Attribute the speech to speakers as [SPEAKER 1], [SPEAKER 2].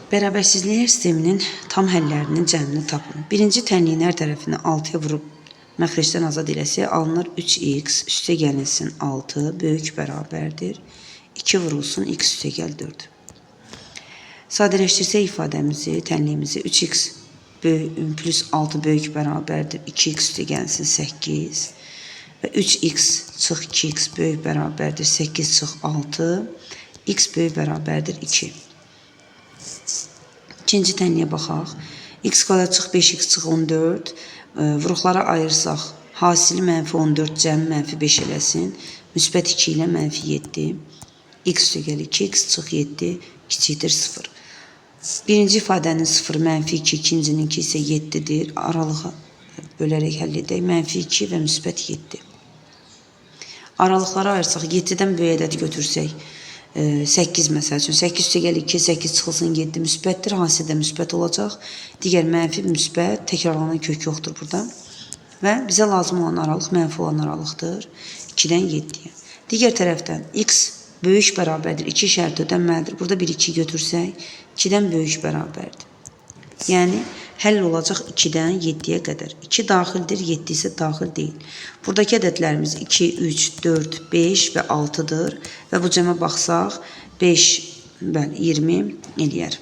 [SPEAKER 1] Bərabərsizliklər sisteminin tam həllərinin cəmini tapın. Birinci tənliyin hər tərəfini 6-ya vurub məxrəcdən azad eləsə, alınır 3x üstə gəlinsin 6 böyük bərabərdir. 2 vurulsun x üstə gəl 4. Sadələşdirsək ifadəmizi, tənliyimizi 3x plus 6 böyük bərabərdir. 2x üstə gəlsin 8 və 3x çıx 2x böyük bərabərdir. 8 çıx 6, x böyük bərabərdir 2. İkinci tənliyə baxaq. X kvadrat çıx 5x çıx 14. Vuruqlara ayırsaq, hasili mənfi 14 cəmi mənfi 5 eləsin. Müsbət 2 ilə mənfi 7. X üstə gəlir 2x çıx 7 kiçikdir 0. Birinci ifadənin 0 mənfi 2, ikincininki isə 7-dir. Aralığa bölərək həll edək. Mənfi 2 və müsbət 7. Aralıqlara ayırsaq, 7-dən böyük ədəd götürsək, 8 məsəl üçün, 8 üstə gəl 2, 8 çıxılsın 7 müsbətdir. Hansı da müsbət olacaq? Digər mənfi müsbət, təkrarlanan kök yoxdur burada. Və bizə lazım olan aralıq mənfi olan aralıqdır. 2-dən 7-yə. Digər tərəfdən x böyük bərabərdir. 2 şərti ödənməlidir. Burada bir 2 götürsək, 2-dən böyük bərabərdir. Yəni, həll olacaq 2-dən 7-yə qədər. 2 daxildir, 7 isə daxil deyil. Buradakı ədədlərimiz 2, 3, 4, 5 və 6-dır. Və bu cəmə baxsaq, 5, 20 eləyər.